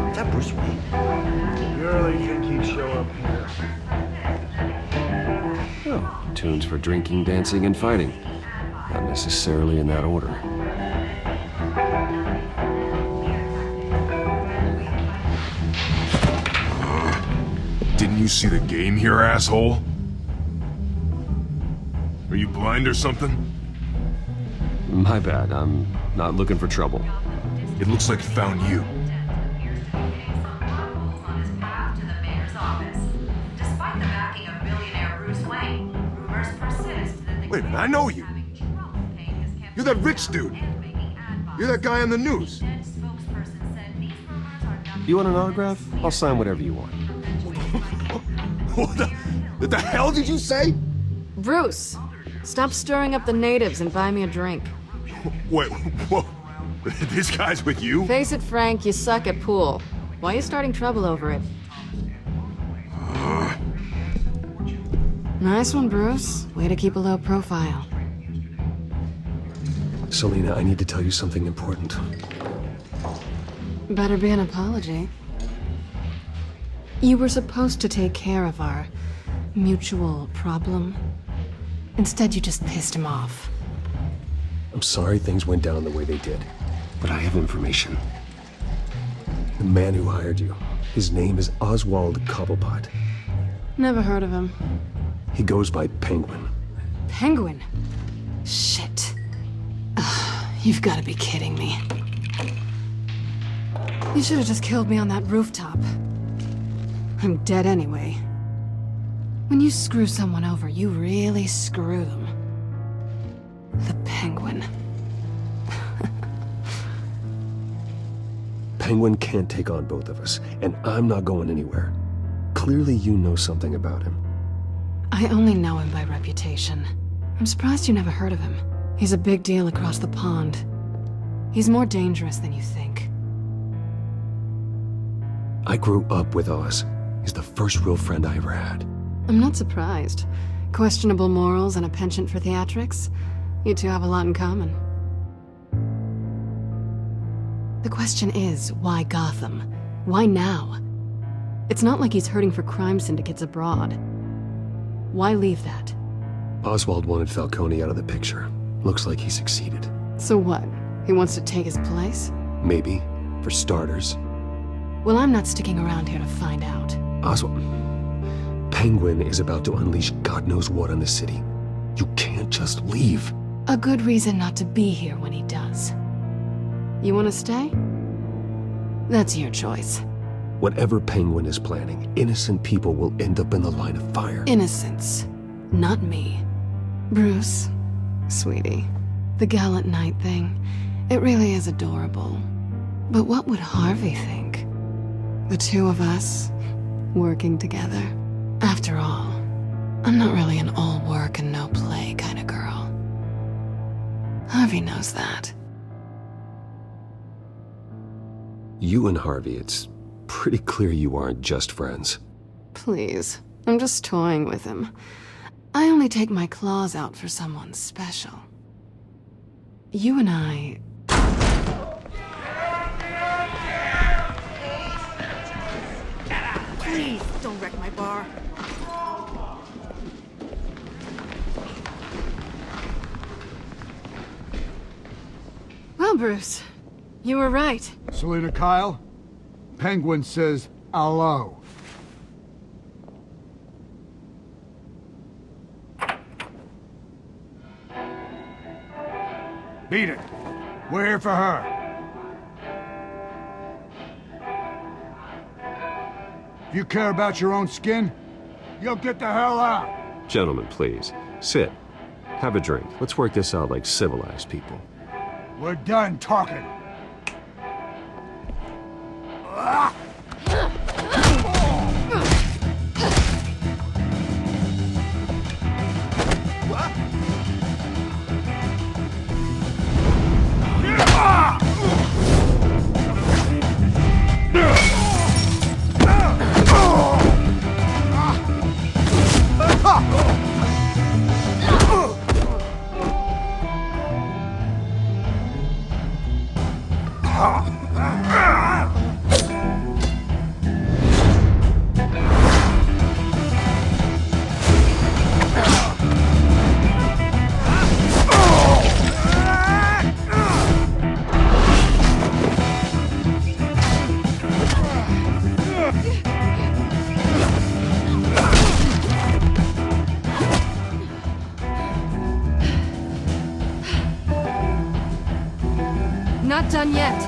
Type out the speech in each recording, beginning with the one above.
Is that Bruce Wayne? You really think he'd show up here? Oh, tunes for drinking, dancing, and fighting. Not necessarily in that order. Didn't you see the game here, asshole? Are you blind or something? My bad, I'm not looking for trouble. It looks like it found you. Wait a minute, I know you. You're that rich dude. You're that guy on the news. You want an autograph? I'll sign whatever you want. What the hell did you say? Bruce, stop stirring up the natives and buy me a drink. Wait, whoa. This guy's with you? Face it, Frank, you suck at pool. Why are you starting trouble over it? Nice one, Bruce. Way to keep a low profile. Selena, I need to tell you something important. Better be an apology. You were supposed to take care of our mutual problem. Instead, you just pissed him off. I'm sorry things went down the way they did, but I have information. The man who hired you, his name is Oswald Cobblepot. Never heard of him. He goes by Penguin. Penguin? Shit. Ugh, you've got to be kidding me. You should have just killed me on that rooftop. I'm dead anyway. When you screw someone over, you really screw them. The Penguin. Penguin can't take on both of us, and I'm not going anywhere. Clearly you know something about him. I only know him by reputation. I'm surprised you never heard of him. He's a big deal across the pond. He's more dangerous than you think. I grew up with Oz. He's the first real friend I ever had. I'm not surprised. Questionable morals and a penchant for theatrics. You two have a lot in common. The question is, why Gotham? Why now? It's not like he's hurting for crime syndicates abroad. Why leave that? Oswald wanted Falcone out of the picture. Looks like he succeeded. So what? He wants to take his place? Maybe, for starters. Well, I'm not sticking around here to find out. Oswald... Penguin is about to unleash God knows what on the city. You can't just leave. A good reason not to be here when he does. You want to stay? That's your choice. Whatever Penguin is planning, innocent people will end up in the line of fire. Innocence. Not me. Bruce, sweetie, the gallant knight thing, it really is adorable. But what would Harvey think? The two of us, working together. After all, I'm not really an all work and no play kind of girl. Harvey knows that. You and Harvey, it's pretty clear you aren't just friends. Please, I'm just toying with him. I only take my claws out for someone special. You and I... Please, don't wreck my bar. Well, Bruce, you were right. Selena Kyle, Penguin says hello. Beat it. We're here for her. If you care about your own skin, you'll get the hell out. Gentlemen, please, sit. Have a drink. Let's work this out like civilized people. We're done talking. not done yet.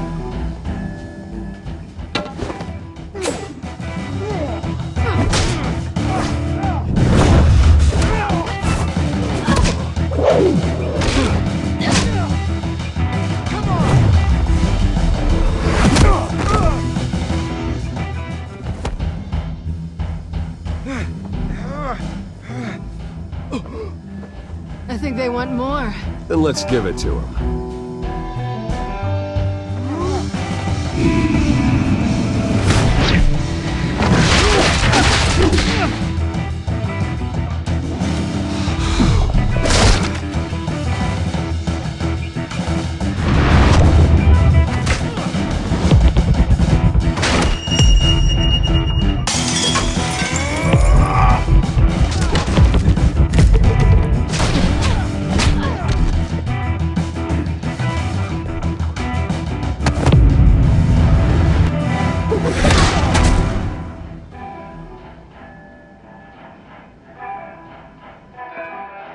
I think they want more. Then let's give it to him.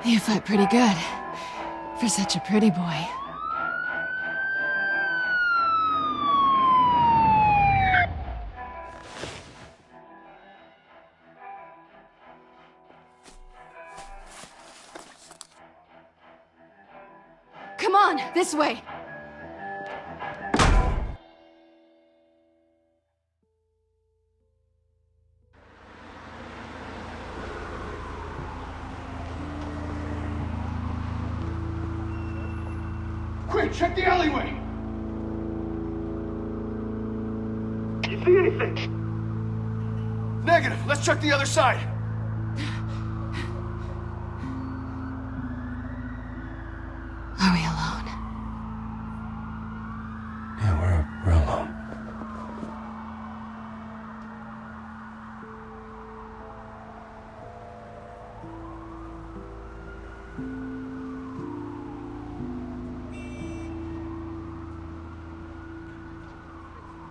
You fight pretty good. For such a pretty boy. Come on, this way! Quick, check the alleyway! You see anything? Negative. Let's check the other side. Are we alone? Yeah, we're alone.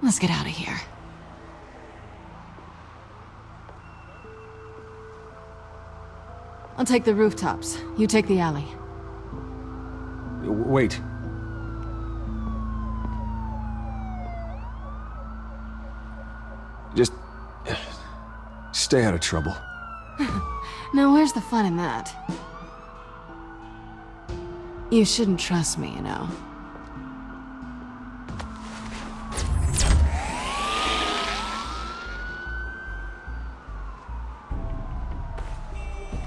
Let's get out of here. I'll take the rooftops. You take the alley. Wait. Just stay out of trouble. Now where's the fun in that? You shouldn't trust me, you know.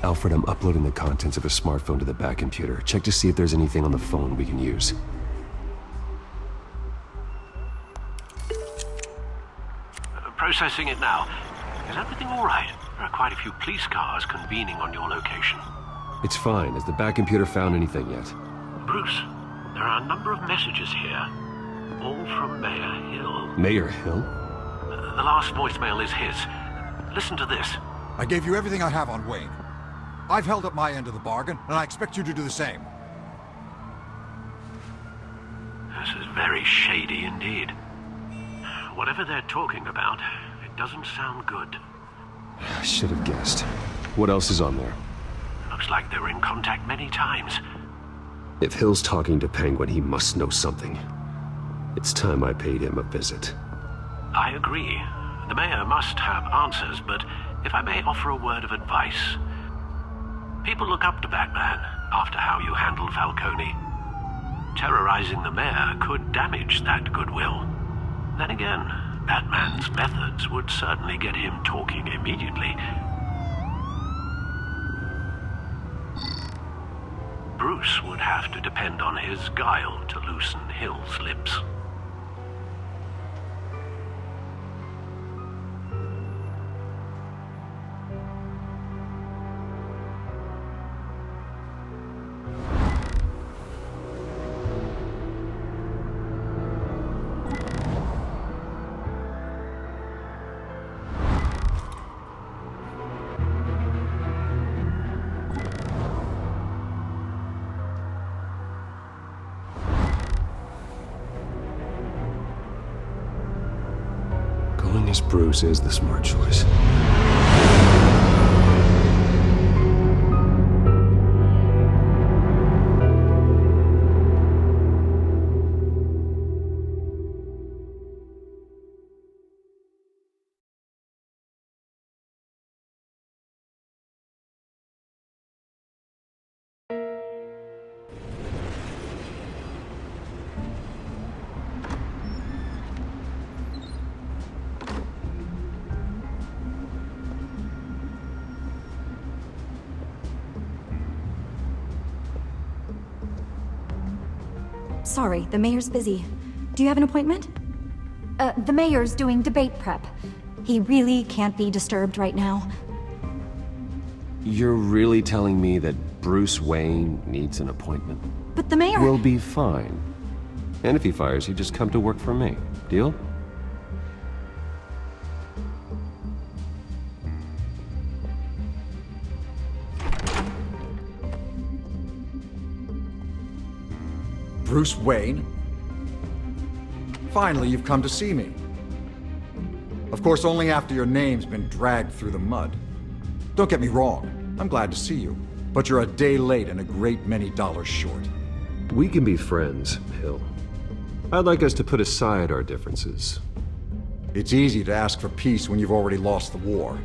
Alfred, I'm uploading the contents of a smartphone to the back computer. Check to see if there's anything on the phone we can use. Processing it now. Is everything all right? There are quite a few police cars convening on your location. It's fine. Has the back computer found anything yet? Bruce, there are a number of messages here. All from Mayor Hill. Mayor Hill? The last voicemail is his. Listen to this. I gave you everything I have on Wayne. I've held up my end of the bargain, and I expect you to do the same. This is very shady indeed. Whatever they're talking about, it doesn't sound good. I should have guessed. What else is on there? Looks like they were in contact many times. If Hill's talking to Penguin, he must know something. It's time I paid him a visit. I agree. The mayor must have answers, but if I may offer a word of advice. People look up to Batman after how you handled Falcone. Terrorizing the mayor could damage that goodwill. Then again, Batman's methods would certainly get him talking immediately. Bruce would have to depend on his guile to loosen Hill's lips. Going as Bruce is the smart choice. sorry, the mayor's busy. Do you have an appointment? The mayor's doing debate prep. He really can't be disturbed right now. You're really telling me that Bruce Wayne needs an appointment? But the mayor... We'll be fine. And if he fires you, just come to work for me. Deal? Bruce Wayne? Finally, you've come to see me. Of course, only after your name's been dragged through the mud. Don't get me wrong, I'm glad to see you. But you're a day late and a great many dollars short. We can be friends, Hill. I'd like us to put aside our differences. It's easy to ask for peace when you've already lost the war.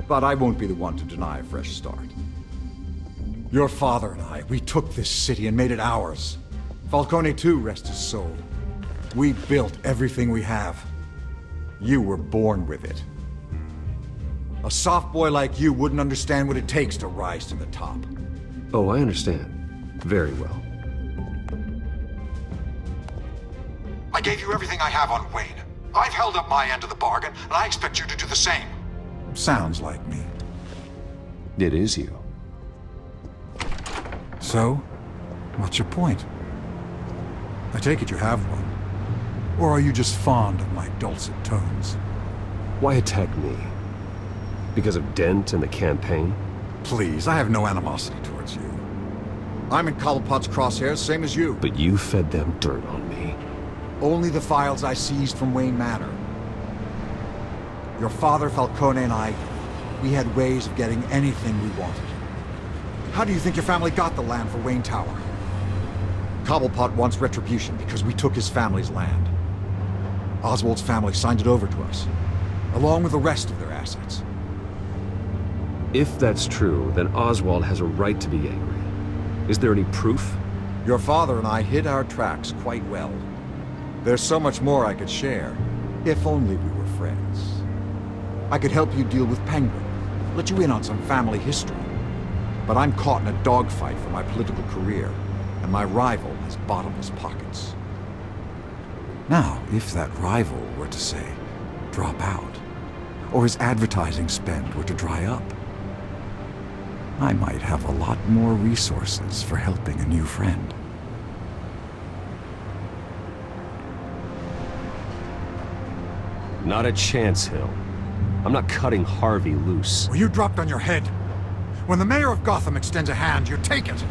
But I won't be the one to deny a fresh start. Your father and I, we took this city and made it ours. Falcone too, rest his soul. We built everything we have. You were born with it. A soft boy like you wouldn't understand what it takes to rise to the top. Oh, I understand. Very well. I gave you everything I have on Wayne. I've held up my end of the bargain, and I expect you to do the same. Sounds like me. It is you. So, what's your point? I take it you have one. Or are you just fond of my dulcet tones? Why attack me? Because of Dent and the campaign? Please, I have no animosity towards you. I'm in Cobblepot's crosshairs, same as you. But you fed them dirt on me. Only the files I seized from Wayne Manor. Your father, Falcone, and I, we had ways of getting anything we wanted. How do you think your family got the land for Wayne Tower? Cobblepot wants retribution because we took his family's land. Oswald's family signed it over to us, along with the rest of their assets. If that's true, then Oswald has a right to be angry. Is there any proof? Your father and I hid our tracks quite well. There's so much more I could share, if only we were friends. I could help you deal with Penguin, let you in on some family history. But I'm caught in a dogfight for my political career, and my rival has bottomless pockets. Now, if that rival were to say, drop out, or his advertising spend were to dry up, I might have a lot more resources for helping a new friend. Not a chance, Hill. I'm not cutting Harvey loose. Well, you dropped on your head. When the mayor of Gotham extends a hand, you take it.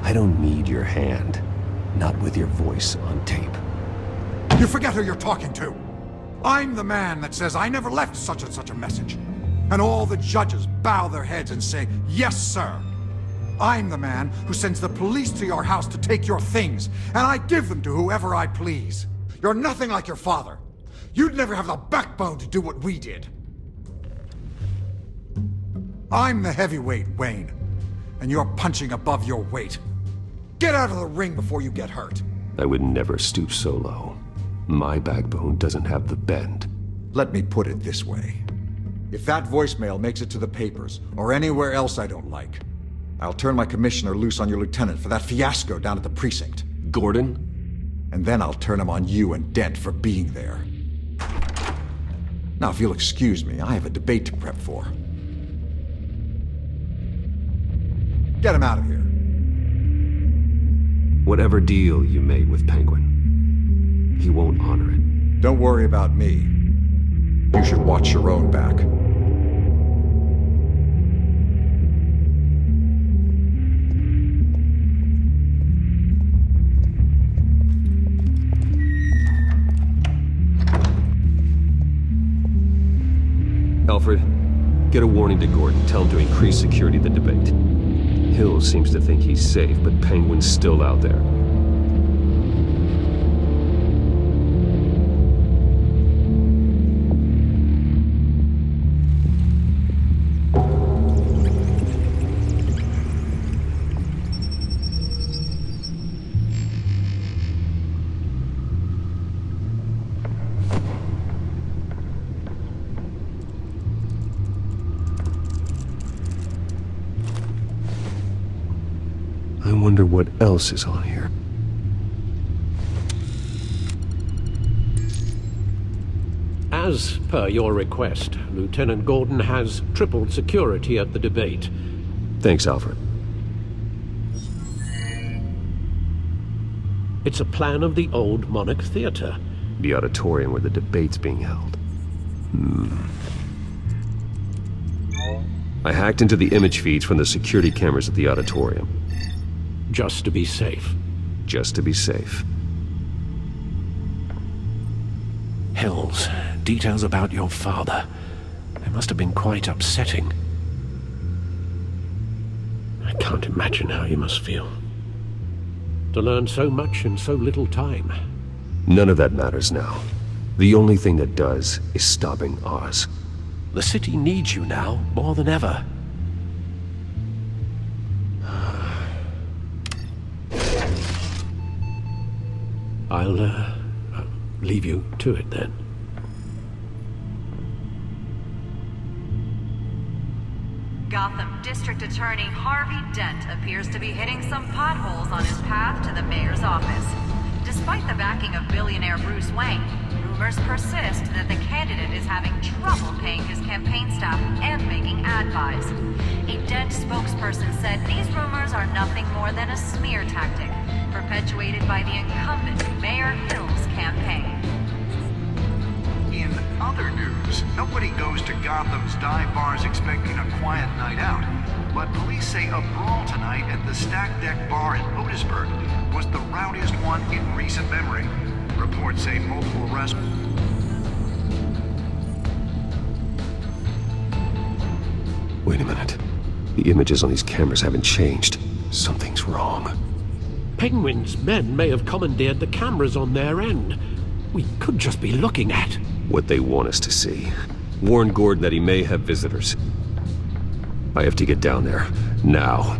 I don't need your hand. Not with your voice on tape. You forget who you're talking to. I'm the man that says I never left such and such a message. And all the judges bow their heads and say, yes, sir. I'm the man who sends the police to your house to take your things, and I give them to whoever I please. You're nothing like your father. You'd never have the backbone to do what we did. I'm the heavyweight, Wayne, and you're punching above your weight. Get out of the ring before you get hurt. I would never stoop so low. My backbone doesn't have the bend. Let me put it this way. If that voicemail makes it to the papers, or anywhere else I don't like, I'll turn my commissioner loose on your lieutenant for that fiasco down at the precinct. Gordon? And then I'll turn him on you and Dent for being there. Now, if you'll excuse me, I have a debate to prep for. Get him out of here. Whatever deal you made with Penguin, he won't honor it. Don't worry about me. You should watch your own back. Alfred, get a warning to Gordon. Tell him to increase security of the debate. Hill seems to think he's safe, but Penguin's still out there. I wonder what else is on here. As per your request, Lieutenant Gordon has tripled security at the debate. Thanks, Alfred. It's a plan of the old Monarch Theater. The auditorium where the debate's being held. I hacked into the image feeds from the security cameras at the auditorium. Just to be safe. Just to be safe. Hells, details about your father. They must have been quite upsetting. I can't imagine how you must feel. To learn so much in so little time. None of that matters now. The only thing that does is stopping Oz. The city needs you now, more than ever. I'll leave you to it then. Gotham District Attorney Harvey Dent appears to be hitting some potholes on his path to the mayor's office. Despite the backing of billionaire Bruce Wayne, rumors persist that the candidate is having trouble paying his campaign staff and making ad buys. A Dent spokesperson said these rumors are nothing more than a smear tactic, perpetuated by the incumbent Mayor Hill's campaign. In other news, nobody goes to Gotham's dive bars expecting a quiet night out. But police say a brawl tonight at the Stack Deck Bar in Otisburg was the rowdiest one in recent memory. Reports say multiple arrests. Wait a minute. The images on these cameras haven't changed. Something's wrong. Penguin's men may have commandeered the cameras on their end. We could just be looking at what they want us to see. Warn Gordon that he may have visitors. I have to get down there. Now.